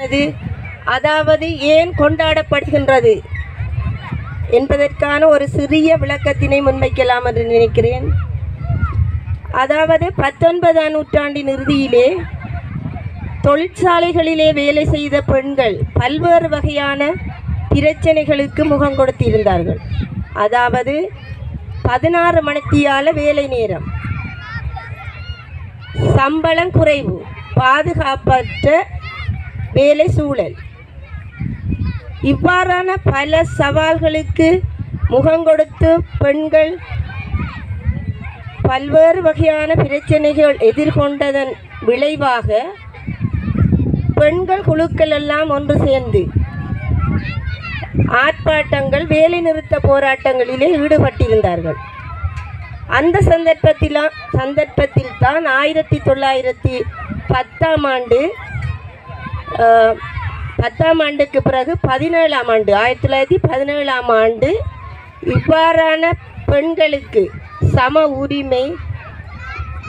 கொண்டாடப்படுகிறது, அதாவது ஏன் கொண்டாடப்படுகின்றது என்பதற்கான ஒரு சிறிய விளக்கத்தினை முன்வைக்கலாம் என்று நினைக்கிறேன். அதாவது 19ஆம் நூற்றாண்டின் இறுதியிலே தொழிற்சாலைகளிலே வேலை செய்த பெண்கள் பல்வேறு வகையான பிரச்சனைகளுக்கு முகம் கொடுத்திருந்தார்கள். அதாவது 16 மணித்தியால வேலை நேரம், சம்பளம் குறைவு, பாதுகாப்பற்ற வேலை சூழல், இவ்வாறான பல சவால்களுக்கு முகங்கொடுத்து பெண்கள் பல்வேறு வகையான பிரச்சனைகள் எதிர்கொண்டதன் விளைவாக பெண்கள் குழுக்கள் எல்லாம் ஒன்று சேர்ந்து ஆர்ப்பாட்டங்கள், வேலை நிறுத்த போராட்டங்களிலே ஈடுபட்டிருந்தார்கள். அந்த சந்தர்ப்பத்தில் தான் 1910ஆம் ஆண்டு 10ஆம் ஆண்டுக்கு பிறகு 17ஆம் ஆண்டு 1917ஆம் ஆண்டு இவ்வாறான பெண்களுக்கு சம உரிமை,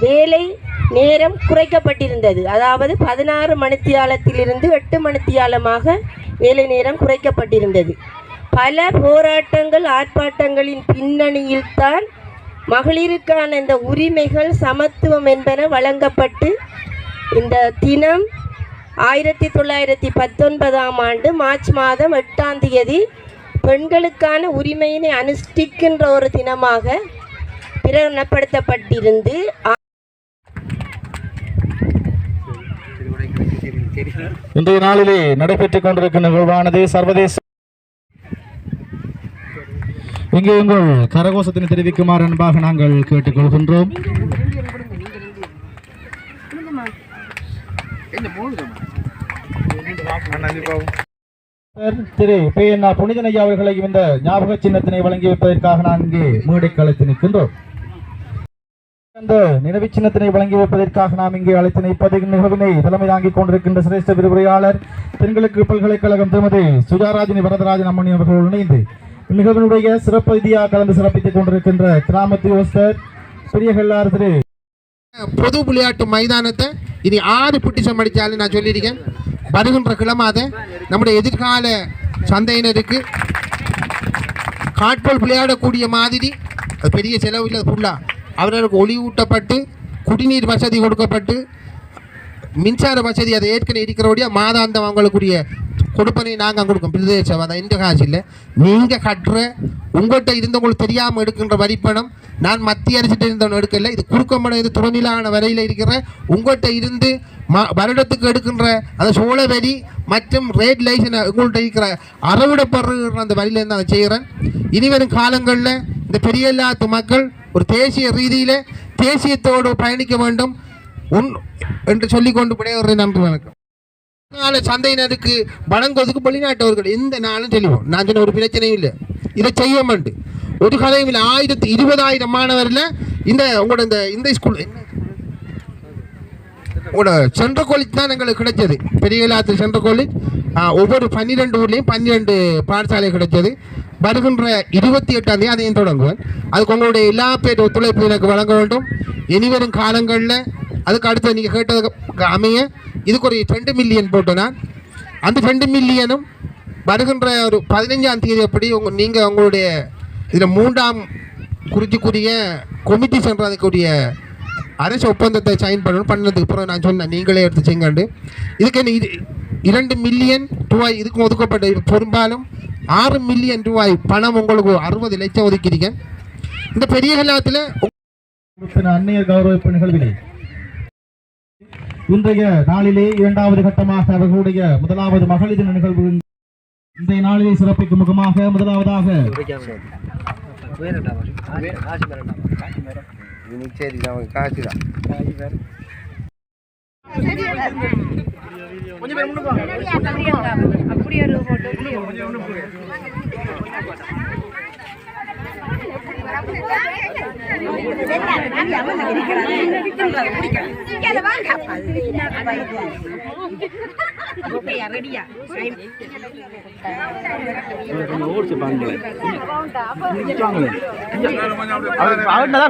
வேலை நேரம் குறைக்கப்பட்டிருந்தது. அதாவது 16 மணித்தியாலத்திலிருந்து 8 மணித்தியாலமாக வேலை நேரம் குறைக்கப்பட்டிருந்தது. பல போராட்டங்கள், ஆர்ப்பாட்டங்களின் பின்னணியில்தான் மகளிருக்கான இந்த உரிமைகள், சமத்துவம் என்பன வழங்கப்பட்டு இந்த தினம் 1919ஆம் ஆண்டு மார்ச் மாதம் 8ஆம் தேதி பெண்களுக்கான உரிமையினை அனுஷ்டிக்கின்ற ஒரு தினமாக பிரகடனப்படுத்தப்பட்டிருந்து இன்றைய நாளிலே நடைபெற்றுக் கொண்டிருக்கும் நிகழ்வானது சர்வதேச இங்கே உங்கள் கரகோஷத்தினை தெரிவிக்குமாறு அன்பாக நாங்கள் கேட்டுக்கொள்கின்றோம். திரு PNR புனிதன் ஐயா அவர்களை இந்த ஞாபக சின்னத்தினை வழங்கி வைப்பதற்காக நான் இங்கே மேடைக்கு அழைத்து நிற்கின்றோம். அந்த நினைவு சின்னத்தினை வழங்கி வைப்பதற்காக நாம் இங்கே அழைத்து நிற்பது நிகழ்வினை தலைமை தாங்கிக் கொண்டிருக்கின்ற சிரேஷ்ட விரிவுரையாளர் தென்கிழக்கு பல்கலைக்கழகம் திருமதி சுஜாராஜினி வரதராஜன் அம்மணி அவர்கள் இணைந்து நிகழ்வினுடைய சிறப்பு ரீதியாக கலந்து சிறப்பித்துக் கொண்டிருக்கின்ற கிராமத்து யோசர் பெரிய கல்லார் திரு பொது விளையாட்டு மைதானத்தை இனி 6 பிட்டிஷம் அடித்தாலும் நான் சொல்லியிருக்கேன். வருகின்ற கிழமாத நம்முடைய எதிர்கால சந்தையினருக்கு காட்போல் விளையாடக்கூடிய மாதிரி அது பெரிய செலவு இல்லை. ஃபுல்லாக அவர்களுக்கு ஒளியூட்டப்பட்டு குடிநீர் வசதி கொடுக்கப்பட்டு மின்சார வசதி அதை ஏற்கனவே இருக்கிறபடியாக மாதாந்தம் அவங்களுக்குரிய கொடுப்பனை நாங்கள் கொடுக்கோம். பிரதேசம் அதை எந்த காசு இல்லை, நீங்கள் கட்டுற உங்கள்கிட்ட இருந்தவங்களுக்கு தெரியாமல் எடுக்கின்ற வரிப்பணம். நான் மத்திய அரசிட்ட இருந்தவன் எடுக்கல, இது குறுக்கம்படம், இது துணைநிலான வரையில் இருக்கிற உங்கள்கிட்ட இருந்து வருடத்துக்கு எடுக்கின்ற அந்த சோழ வரி மற்றும் ரேட் லைசன் உங்கள்கிட்ட இருக்கிற அறவிடப்படுற அந்த வரியிலேருந்து அதை செய்கிறேன். இனிவரும் காலங்களில் இந்த பெரிய எல்லாத்து மக்கள் ஒரு தேசிய ரீதியில் தேசியத்தோடு பயணிக்க வேண்டும் என்று சொல்லிக்கொண்டு விடையவரை நன்றி வணக்கம். சந்தையினருக்கு வழங்குவதற்கு வெளிநாட்டவர்கள் எந்த நாளும் சொல்லுவோம். நான் சொன்ன ஒரு பிரச்சனையும் இல்லை, இதை செய்ய மாட்டேன். ஒரு கதையும் இல்லை. 20,000 மாணவரில் இந்த உங்களோட இந்த ஸ்கூல் உங்களோட சென்ட்ரல் காலேஜ் தான் எங்களுக்கு கிடைச்சது. பெரிய எல்லாத்து சென்ட்ரல் காலேஜ் ஒவ்வொரு 12 ஊர்லேயும் 12 பாடசாலை கிடைச்சது. வருகின்ற 28ஆம் தேதி அதையும் தொடங்குவேன். அதுக்கு உங்களுடைய எல்லா பேர் ஒத்துழைப்பு எனக்கு வழங்க வேண்டும். இனிவரும் காலங்களில் அதுக்கு அடுத்து நீங்கள் கேட்டதுக்கு அமைய இதுக்கு ஒரு 2 மில்லியன் போட்டேன். அந்த 2 மில்லியனும் வருகின்ற ஒரு 15ஆம் தேதி அப்படி நீங்கள் உங்களுடைய இதில் 3ஆம் குறிச்சிக்குரிய கொமிட்டி சென்றதுக்குரிய அரசு ஒப்பந்தத்தை சைன் பண்ணதுக்கு பிறகு நான் சொன்னேன் நீங்களே எடுத்து செய்யுங்கண்டு. இதுக்கு என்ன 2 மில்லியன் ரூபாய் இதுக்கும் ஒதுக்கப்பட்ட பெரும்பாலும் 6 மில்லியன் ரூபாய் பணம் உங்களுக்கு 60 லட்சம் ஒதுக்கிறீங்க. இந்த பெரிய கலாத்தில் அந்நிய கௌரவிப்பு நிகழ்வினை இன்றைய நாளிலே 2வது கட்டமாக அவர்களுடைய 1வது மகளிர் தின நிகழ்வு இன்றைய நாளிலே சிறப்பிக்கும் முகமாக முதலாவதாக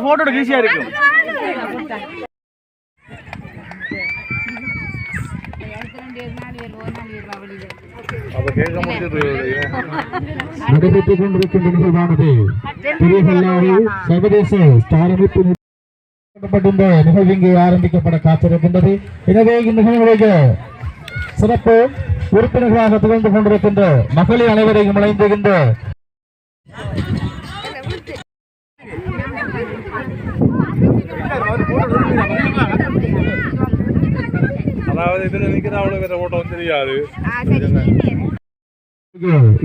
போட்டோ ஈஸியா இருக்கும். நடைபெற்றுக் கொண்டிருக்கின்ற நிகழ்வானது பெரியகல்லாறு சர்வதேச ஸ்டார் அமைப்பு இந்த நிகழ்வு இங்கே ஆரம்பிக்கப்பட காத்திருக்கின்றது. எனவே இந்நிகழ்வுடைய சிறப்பு உறுப்பினர்களாக திகழ்ந்து கொண்டிருக்கின்ற மகளிர் அனைவரையும் இணைந்துகின்ற அதாவது இதுல நிக்கிற அவ்வளவு பேர ஓட்டம் தெரியாது.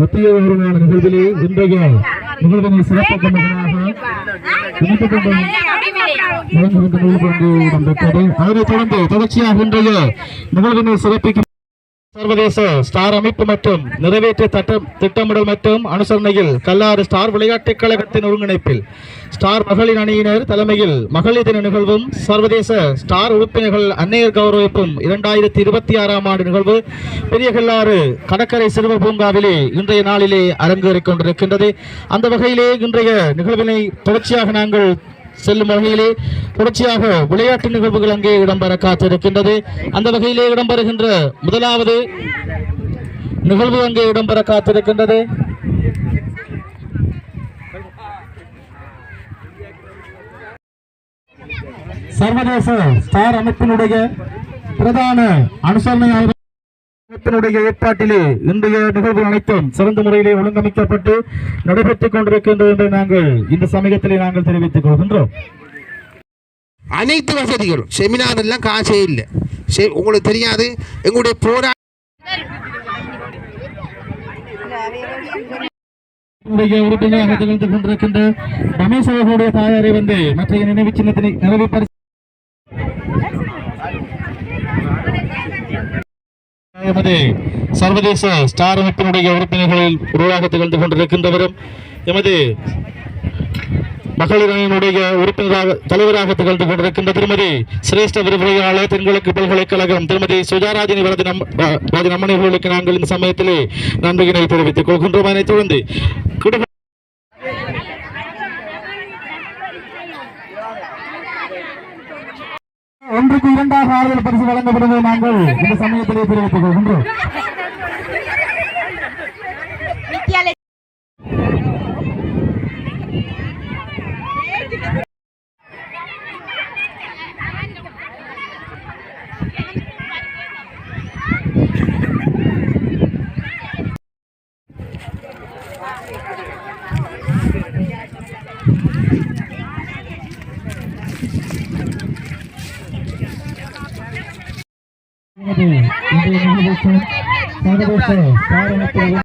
உத்தியோகபூர்வமான நிகழ்விலே இன்றைய நிகழ்வினை சிறப்பு கொண்டவர்களாக அதனைத் தொடர்ந்து தொடர்ச்சியாக இன்றைய நிகழ்வினை சிறப்பிக்கும் சர்வதேச ஸ்டார் அமைப்பு மற்றும் நிறைவேற்று திட்டமிடல் மற்றும் அனுசரணையில் கல்லாறு ஸ்டார் விளையாட்டுக் கழகத்தின் ஒருங்கிணைப்பில் ஸ்டார் மகளிர் அணியினர் தலைமையில் மகளிர் தின நிகழ்வும் சர்வதேச ஸ்டார் உறுப்பினர்கள் அன்னையர் கௌரவிப்பும் 2026ஆம் ஆண்டு நிகழ்வு பெரிய கல்லாறு கடற்கரை சிறுவர் பூங்காவிலே இன்றைய நாளிலே அரங்கேறிக் கொண்டிருக்கின்றது. அந்த வகையிலே இன்றைய நிகழ்வினை தொடர்ச்சியாக நாங்கள் செல்லும் வகையிலே தொடர்ச்சியாக விளையாட்டு நிகழ்வுகள் அங்கே இடம்பெற காத்திருக்கின்றது. அந்த வகையிலே இடம்பெறுகின்ற முதலாவது நிகழ்வு அங்கே இடம்பெற காத்திருக்கின்றது. சர்வதேச ஸ்டார் அமைப்பினுடைய பிரதான அனுசரணையாளர் அமைப்பினுடைய ஏற்பாட்டிலே இன்றைய நிகழ்வு அனைத்தும் சிறந்த முறையிலே ஒழுங்கமைக்கப்பட்டு நடைபெற்றுக் கொண்டிருக்கின்றது என்று நாங்கள் இந்த சமயத்திலே நாங்கள் தெரிவித்துக் கொள்கின்றோம். அனைத்து வசதிகளும் செமினார் எல்லாம் காசே இல்லை. உங்களுக்கு தெரியாது எங்களுடைய உறுப்பினராக திகழ்ந்து கொண்டிருக்கின்ற ரமேஷ் அவர்களுடைய தாயாரை வந்து மற்ற நினைவு சின்னத்தினை நிறைவு எமது சர்வதேச ஸ்டார் அமைப்பினுடைய உறுப்பினர்களில் ஒருவராக திகழ்ந்து கொண்டிருக்கின்றவரும் எமது மகளிர் அணியினுடைய உறுப்பினராக தலைவராக திகழ்ந்து கொண்டிருக்கின்ற திருமதி சிரேஷ்ட விரிவுரையாளர் தென்கிழக்கு பல்கலைக்கழகம் திருமதி சுஜாராஜினி ராஜன் அவர்களுக்கு நாங்கள் இந்த சமயத்திலே நன்றியினை தெரிவித்துக் கொள்கின்றோம். அதனைத் தொடர்ந்து ஒன்றுக்கு 2ஆக ஆறுதல் பரிசு வழங்கப்படுவதை நாங்கள் இந்த சமயத்திலே தெரிவித்துக் கொள்கின்றோம். சர்வதேச ஸ்டார் அமைப்பு